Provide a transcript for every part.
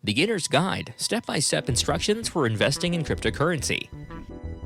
Beginner's Guide, Step-by-Step Instructions for Investing in Cryptocurrency.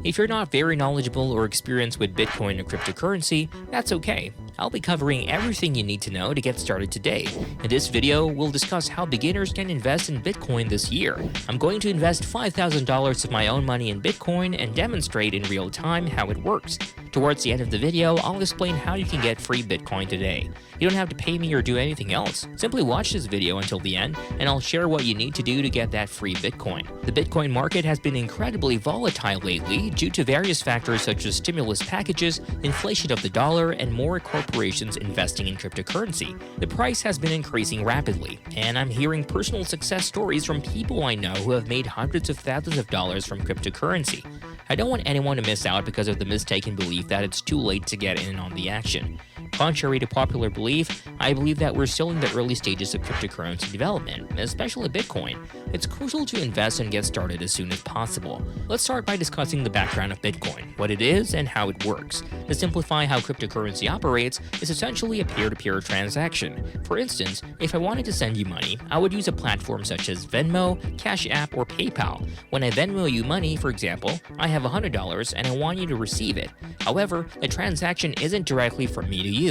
If you're not very knowledgeable or experienced with Bitcoin or cryptocurrency, that's okay. I'll be covering everything you need to know to get started today. In this video, we'll discuss how beginners can invest in Bitcoin this year. I'm going to invest $5,000 of my own money in Bitcoin and demonstrate in real time how it works. Towards the end of the video, I'll explain how you can get free Bitcoin today. You don't have to pay me or do anything else. Simply watch this video until the end, and I'll share what you need to do to get that free Bitcoin. The Bitcoin market has been incredibly volatile lately due to various factors such as stimulus packages, inflation of the dollar, and more corporations investing in cryptocurrency. The price has been increasing rapidly, and I'm hearing personal success stories from people I know who have made hundreds of thousands of dollars from cryptocurrency. I don't want anyone to miss out because of the mistaken belief that it's too late to get in on the action. Contrary to popular belief, I believe that we're still in the early stages of cryptocurrency development, especially Bitcoin. It's crucial to invest and get started as soon as possible. Let's start by discussing the background of Bitcoin, what it is, and how it works. To simplify how cryptocurrency operates, it's essentially a peer-to-peer transaction. For instance, if I wanted to send you money, I would use a platform such as Venmo, Cash App, or PayPal. When I Venmo you money, for example, I have $100 and I want you to receive it. However, the transaction isn't directly from me to you.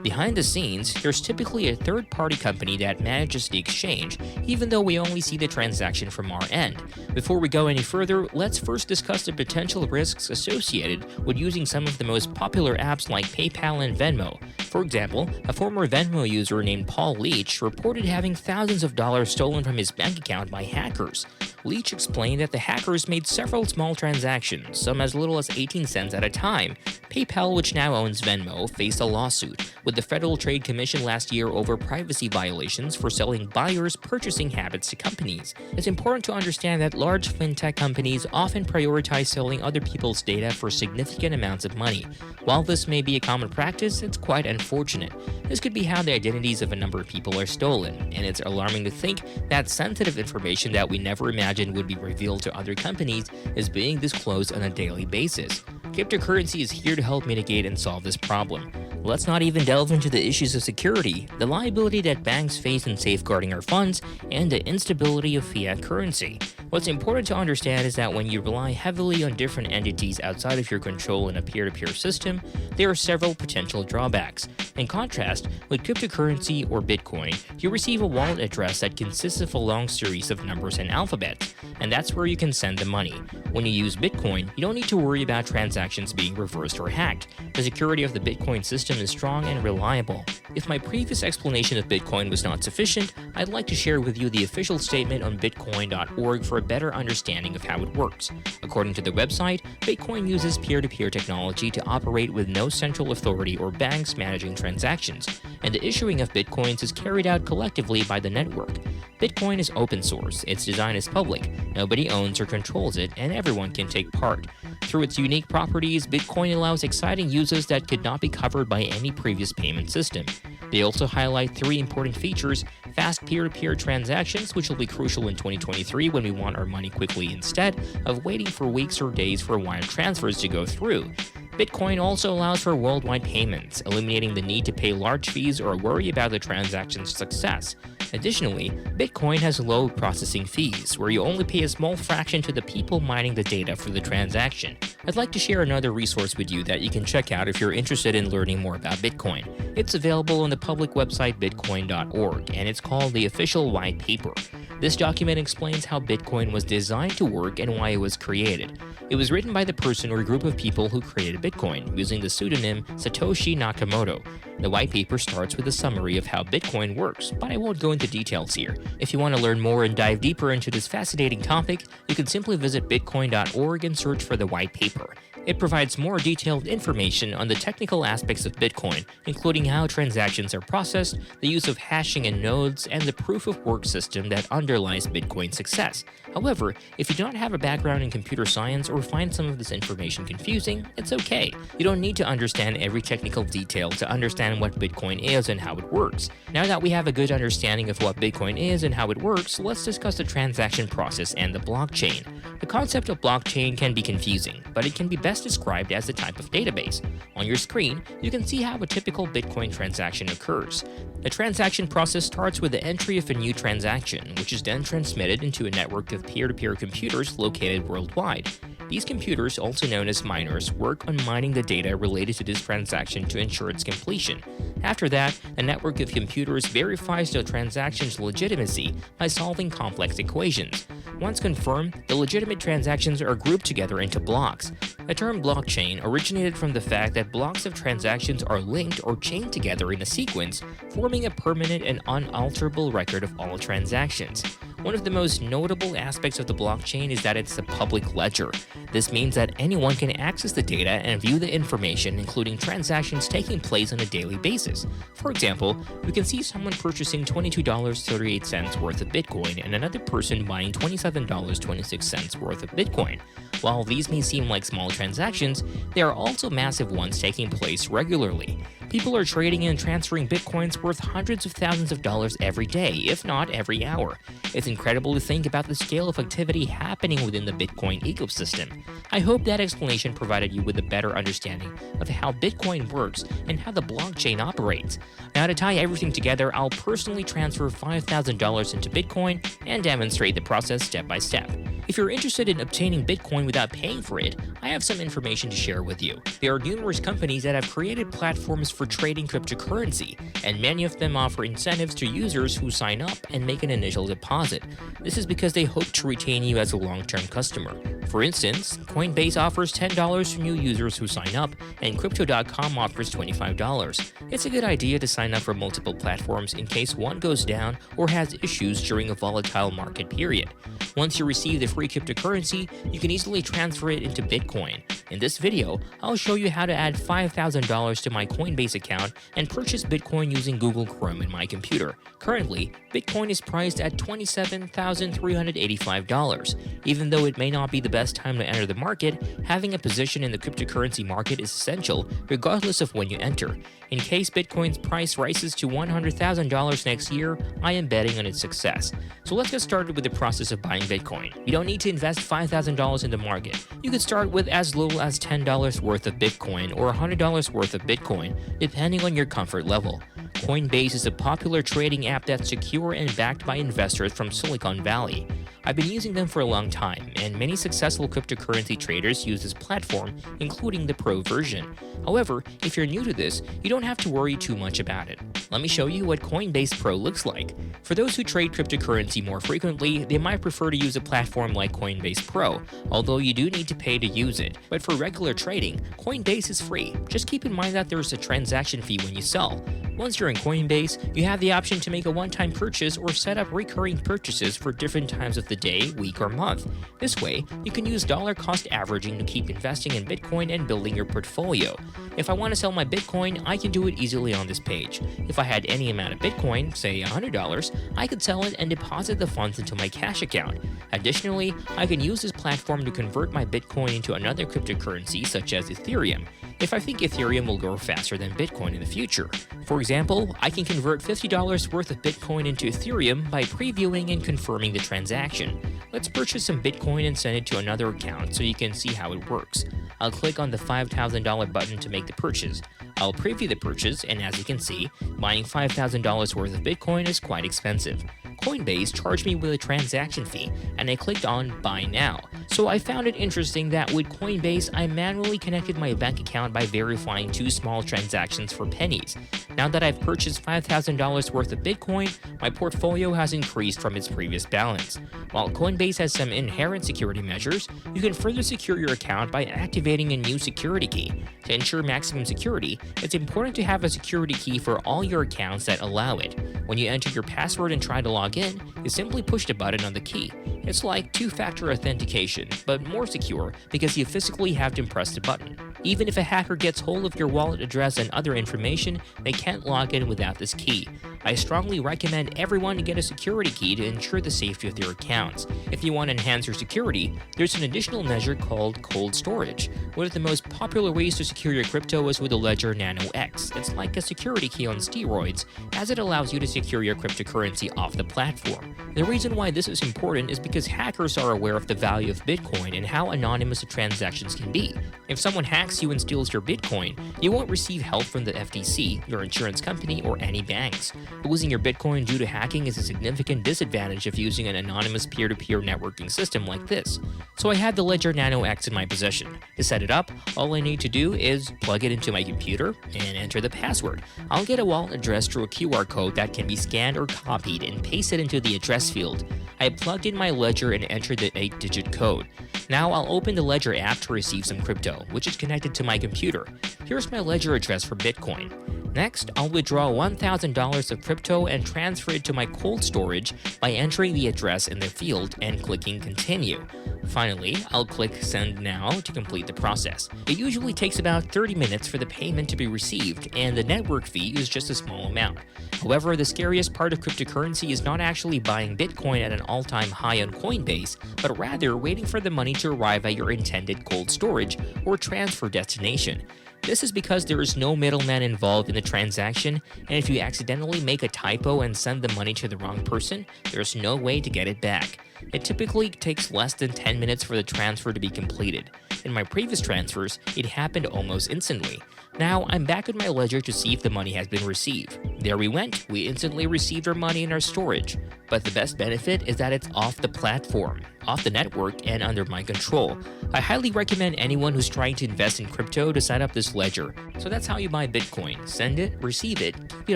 Behind the scenes, there's typically a third-party company that manages the exchange, even though we only see the transaction from our end. Before we go any further, let's first discuss the potential risks associated with using some of the most popular apps like PayPal and Venmo. For example, a former Venmo user named Paul Leach reported having thousands of dollars stolen from his bank account by hackers. Leach explained that the hackers made several small transactions, some as little as 18 cents at a time. PayPal, which now owns Venmo, faced a lawsuit with the Federal Trade Commission last year over privacy violations for selling buyers' purchasing habits to companies. It's important to understand that large fintech companies often prioritize selling other people's data for significant amounts of money. While this may be a common practice, it's quite unfortunate. This could be how the identities of a number of people are stolen, and it's alarming to think that sensitive information that we never imagined would be revealed to other companies is being disclosed on a daily basis. Cryptocurrency is here to help mitigate and solve this problem. Let's not even delve into the issues of security, the liability that banks face in safeguarding our funds, and the instability of fiat currency. What's important to understand is that when you rely heavily on different entities outside of your control in a peer-to-peer system, there are several potential drawbacks. In contrast, with cryptocurrency or Bitcoin, you receive a wallet address that consists of a long series of numbers and alphabets, and that's where you can send the money. When you use Bitcoin, you don't need to worry about transactions being reversed or hacked. The security of the Bitcoin system is strong and reliable. If my previous explanation of Bitcoin was not sufficient, I'd like to share with you the official statement on bitcoin.org for a better understanding of how it works. According to the website, Bitcoin uses peer-to-peer technology to operate with no central authority or banks managing transactions, and the issuing of Bitcoins is carried out collectively by the network. Bitcoin is open source, its design is public, nobody owns or controls it, and everyone can take part. Through its unique properties, Bitcoin allows exciting uses that could not be covered by any previous payment system. They also highlight three important features: fast peer-to-peer transactions, which will be crucial in 2023 when we want our money quickly instead of waiting for weeks or days for wire transfers to go through. Bitcoin also allows for worldwide payments, eliminating the need to pay large fees or worry about the transaction's success. Additionally, Bitcoin has low processing fees, where you only pay a small fraction to the people mining the data for the transaction. I'd like to share another resource with you that you can check out if you're interested in learning more about Bitcoin. It's available on the public website bitcoin.org, and it's called the Official White Paper. This document explains how Bitcoin was designed to work and why it was created. It was written by the person or group of people who created Bitcoin, using the pseudonym Satoshi Nakamoto. The white paper starts with a summary of how Bitcoin works, but I won't go into details here. If you want to learn more and dive deeper into this fascinating topic, you can simply visit bitcoin.org and search for the white paper. It provides more detailed information on the technical aspects of Bitcoin, including how transactions are processed, the use of hashing and nodes, and the proof-of-work system that underlies Bitcoin's success. However, if you don't have a background in computer science or find some of this information confusing, it's okay. You don't need to understand every technical detail to understand understand what Bitcoin is and how it works. Now that we have a good understanding of what Bitcoin is and how it works, let's discuss the transaction process and the blockchain. The concept of blockchain can be confusing, but it can be best described as a type of database. On your screen, you can see how a typical Bitcoin transaction occurs. The transaction process starts with the entry of a new transaction, which is then transmitted into a network of peer-to-peer computers located worldwide. These computers, also known as miners, work on mining the data related to this transaction to ensure its completion. After that, a network of computers verifies the transaction's legitimacy by solving complex equations. Once confirmed, the legitimate transactions are grouped together into blocks. The term blockchain originated from the fact that blocks of transactions are linked or chained together in a sequence, forming a permanent and unalterable record of all transactions. One of the most notable aspects of the blockchain is that it's a public ledger. This means that anyone can access the data and view the information, including transactions taking place on a daily basis. For example, we can see someone purchasing $22.38 worth of Bitcoin and another person buying $27.26 worth of Bitcoin. While these may seem like small transactions, they are also massive ones taking place regularly. People are trading and transferring Bitcoins worth hundreds of thousands of dollars every day, if not every hour. It's incredible to think about the scale of activity happening within the Bitcoin ecosystem. I hope that explanation provided you with a better understanding of how Bitcoin works and how the blockchain operates. Now, to tie everything together, I'll personally transfer $5,000 into Bitcoin and demonstrate the process step by step. If you're interested in obtaining Bitcoin without paying for it, I have some information to share with you. There are numerous companies that have created platforms for trading cryptocurrency, and many of them offer incentives to users who sign up and make an initial deposit. This is because they hope to retain you as a long-term customer. For instance, Coinbase offers $10 for new users who sign up, and Crypto.com offers $25. It's a good idea to sign up for multiple platforms in case one goes down or has issues during a volatile market period. Once you receive the free cryptocurrency, you can easily transfer it into Bitcoin. In this video, I'll show you how to add $5,000 to my Coinbase account and purchase Bitcoin using Google Chrome in my computer. Currently, Bitcoin is priced at $27,385. Even though it may not be the best time to enter the market, having a position in the cryptocurrency market is essential regardless of when you enter. In case Bitcoin's price rises to $100,000 next year, I am betting on its success. So let's get started with the process of buying Bitcoin. You don't need to invest $5,000 in the market. You could start with as little as $10 worth of Bitcoin or $100 worth of Bitcoin, depending on your comfort level. Coinbase is a popular trading app that's secure and backed by investors from Silicon Valley. I've been using them for a long time, and many successful cryptocurrency traders use this platform, including the Pro version. However, if you're new to this, you don't have to worry too much about it. Let me show you what Coinbase Pro looks like. For those who trade cryptocurrency more frequently, they might prefer to use a platform like Coinbase Pro, although you do need to pay to use it. But for regular trading, Coinbase is free. Just keep in mind that there's a transaction fee when you sell. Once you're in Coinbase, you have the option to make a one-time purchase or set up recurring purchases for different times of the day, week, or month. This way, you can use dollar cost averaging to keep investing in Bitcoin and building your portfolio. If I want to sell my Bitcoin, I can do it easily on this page. If I had any amount of Bitcoin, say $100, I could sell it and deposit the funds into my cash account. Additionally, I can use this platform to convert my Bitcoin into another cryptocurrency such as Ethereum, if I think Ethereum will grow faster than Bitcoin in the future. For example, I can convert $50 worth of Bitcoin into Ethereum by previewing and confirming the transaction. Let's purchase some Bitcoin and send it to another account so you can see how it works. I'll click on the $5,000 button to make the purchase. I'll preview the purchase, and as you can see, buying $5,000 worth of Bitcoin is quite expensive. Coinbase charged me with a transaction fee, and I clicked on Buy Now. So I found it interesting that with Coinbase, I manually connected my bank account by verifying 2 small transactions for pennies. Now that I've purchased $5,000 worth of Bitcoin, my portfolio has increased from its previous balance. While Coinbase has some inherent security measures, you can further secure your account by activating a new security key. To ensure maximum security, it's important to have a security key for all your accounts that allow it. When you enter your password and try to log in, you simply push the button on the key. It's like two-factor authentication, but more secure because you physically have to press the button. Even if a hacker gets hold of your wallet address and other information, they can't log in without this key. I strongly recommend everyone to get a security key to ensure the safety of their accounts. If you want to enhance your security, there's an additional measure called cold storage. One of the most popular ways to secure your crypto is with the Ledger Nano X. It's like a security key on steroids, as it allows you to secure your cryptocurrency off the platform. The reason why this is important is because hackers are aware of the value of Bitcoin and how anonymous the transactions can be. If someone hacks you and steals your Bitcoin, you won't receive help from the FTC, your insurance company, or any banks. Losing your Bitcoin due to hacking is a significant disadvantage of using an anonymous peer-to-peer networking system like this. So I have the Ledger Nano X in my possession. To set it up, all I need to do is plug it into my computer and enter the password. I'll get a wallet address through a QR code that can be scanned or copied and paste it into the address field. I plugged in my Ledger and entered the 8-digit code. Now I'll open the Ledger app to receive some crypto, which is connected to my computer. Here's my Ledger address for Bitcoin. Next, I'll withdraw $1,000 of crypto and transfer it to my cold storage by entering the address in the field and clicking Continue. Finally, I'll click Send Now to complete the process. It usually takes about 30 minutes for the payment to be received, and the network fee is just a small amount. However, the scariest part of cryptocurrency is not actually buying Bitcoin at an all-time high on Coinbase, but rather waiting for the money to arrive at your intended cold storage or transfer destination. This is because there is no middleman involved in the transaction, and if you accidentally make a typo and send the money to the wrong person, there's no way to get it back. It typically takes less than 10 minutes for the transfer to be completed. In my previous transfers, it happened almost instantly. Now, I'm back at my Ledger to see if the money has been received. There we went, we instantly received our money in our storage. But the best benefit is that it's off the platform, off the network, and under my control. I highly recommend anyone who's trying to invest in crypto to set up this ledger. So that's how you buy Bitcoin. Send it, receive it, keep it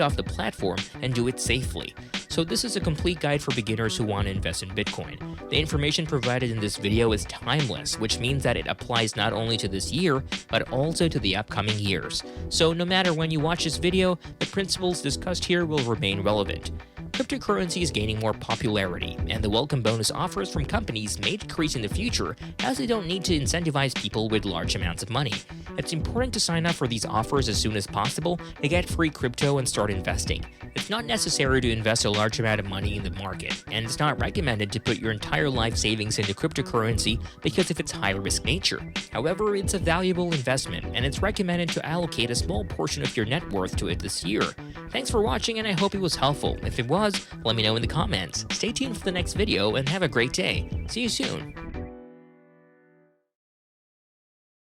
off the platform, and do it safely. So this is a complete guide for beginners who want to invest in Bitcoin. The information provided in this video is timeless, which means that it applies not only to this year, but also to the upcoming years. So no matter when you watch this video, the principles discussed here will remain relevant. Cryptocurrency is gaining more popularity, and the welcome bonus offers from companies may decrease in the future as they don't need to incentivize people with large amounts of money. It's important to sign up for these offers as soon as possible to get free crypto and start investing. It's not necessary to invest a large amount of money in the market, and it's not recommended to put your entire life savings into cryptocurrency because of its high-risk nature. However, it's a valuable investment, and it's recommended to allocate a small portion of your net worth to it this year. Thanks for watching, and I hope it was helpful. If it was, let me know in the comments. Stay tuned for the next video, and have a great day. See you soon.